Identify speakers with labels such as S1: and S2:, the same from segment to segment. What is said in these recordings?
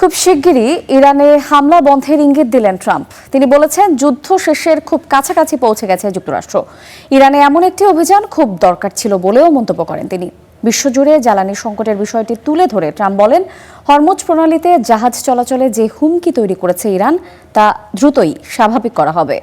S1: খুব শিগগিরই ইরানে হামলা বন্ধের ইঙ্গিত দিলেন ট্রাম্প। তিনি বলেছেন, যুদ্ধ শেষের খুব কাছাকাছি পৌঁছে গেছে যুক্তরাষ্ট্র। ইরানে এমন একটি অভিযান খুব দরকার ছিল বলেও মন্তব্য করেন তিনি। বিশ্বজুড়ে জ্বালানি সংকটের বিষয়টি তুলে ধরে ট্রাম্প বলেন, হরমুজ প্রণালীতে জাহাজ চলাচলে যে হুমকি তৈরি করেছে ইরান, তা দ্রুতই স্বাভাবিক করা হবে।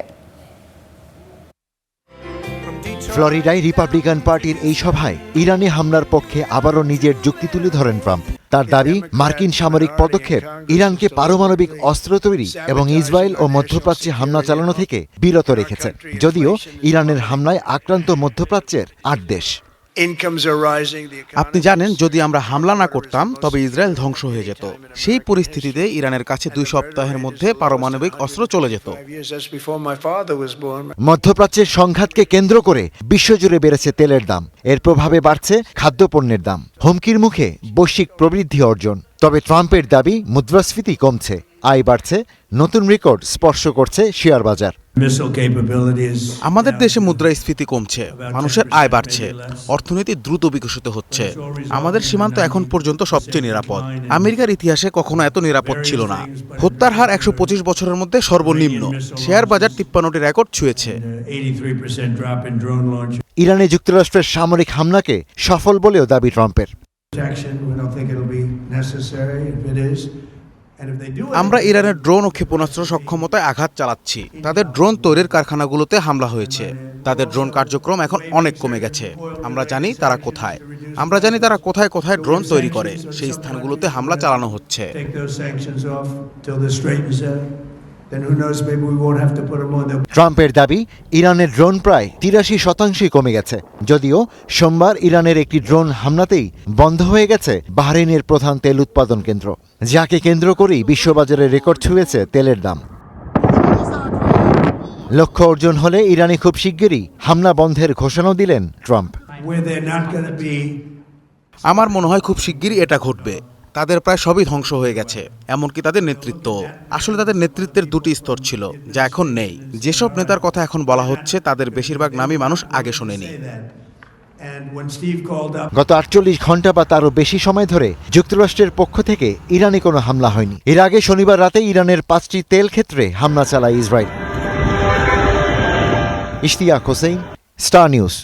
S2: ফ্লোরিডায় রিপাবলিকান পার্টির এই সভায় ইরানি হামলার পক্ষে আবারও নিজের যুক্তি তুলে ধরেন ট্রাম্প। তার দাবি, মার্কিন সামরিক পদক্ষেপ ইরানকে পারমাণবিক অস্ত্র তৈরি এবং ইসরায়েল ও মধ্যপ্রাচ্যে হামলা চালানো থেকে বিরত রেখেছে, যদিও ইরানের হামলায় আক্রান্ত মধ্যপ্রাচ্যের ৮ দেশ।
S3: আপনি জানেন, যদি আমরা হামলা না করতাম তবে ইসরায়েল ধ্বংস হয়ে যেত। সেই পরিস্থিতিতে ইরানের কাছে 2 সপ্তাহের মধ্যে পারমাণবিক অস্ত্র চলে যেত।
S2: মধ্যপ্রাচ্যের সংঘাতকে কেন্দ্র করে বিশ্বজুড়ে বেড়েছে তেলের দাম। এর প্রভাবে বাড়ছে খাদ্যপণ্যের দাম। হুমকির মুখে বৈশ্বিক প্রবৃদ্ধি অর্জন। তবে ট্রাম্পের দাবি, মুদ্রাস্ফীতি কমছে, আয় বাড়ছে, নতুন রেকর্ড স্পর্শ করছে শেয়ার বাজার।
S3: আমাদের দেশে মুদ্রাস্ফীতি কমছে, মানুষের আয় বাড়ছে, অর্থনীতি দ্রুত বিকশিত হচ্ছে। আমাদের সীমান্ত এখন পর্যন্ত সবচেয়ে নিরাপদ। আমেরিকার ইতিহাসে কখনো এত নিরাপদ ছিল না। হত্যার হার 125 বছরের মধ্যে সর্বনিম্ন। শেয়ার বাজার 53টি রেকর্ড ছুঁয়েছে।
S2: ইরানে যুক্তরাষ্ট্রের সামরিক হামলাকে সফল বলেও দাবি ট্রাম্পের।
S3: আমরা ইরানের ড্রোন ও ক্ষেপণাস্ত্র সক্ষমতায় আঘাত চালাচ্ছি। তাদের ড্রোন তৈরির কারখানাগুলোতে হামলা হয়েছে। তাদের ড্রোন কার্যক্রম এখন অনেক কমে গেছে। আমরা জানি তারা কোথায়। আমরা জানি তারা কোথায় কোথায় ড্রোন তৈরি করে। সেই স্থানগুলোতে হামলা চালানো হচ্ছে।
S2: ট্রাম্পের দাবি, ইরানের ড্রোন প্রায় 83% কমে গেছে, যদিও সোমবার ইরানের একটি ড্রোন হামলাতেই বন্ধ হয়ে গেছে বাহরাইনের প্রধান তেল উৎপাদন কেন্দ্র, যাকে কেন্দ্র করেই বিশ্ববাজারে রেকর্ড ছুঁয়েছে তেলের দাম। লক্ষ্য অর্জন হলে ইরানে খুব শিগগিরই হামলা বন্ধের ঘোষণাও দিলেন ট্রাম্প।
S3: আমার মনে হয় খুব শিগগিরই এটা ঘটবে। তাদের প্রায় সবই ধ্বংস হয়ে গেছে, এমনকি তাদের নেতৃত্ব। আসলে তাদের নেতৃত্বের 2টি স্তর ছিল, যা এখন নেই। যেসব নেতার কথা এখন বলা হচ্ছে, তাদের বেশিরভাগ নামই মানুষ আগে শোনেনি।
S2: গত 48 ঘন্টা বা তারও বেশি সময় ধরে যুক্তরাষ্ট্রের পক্ষ থেকে ইরানে কোনো হামলা হয়নি। এর আগে শনিবার রাতে ইরানের 5টি তেল ক্ষেত্রে হামলা চালায় Israel. Ishtiaq Hossain, star news.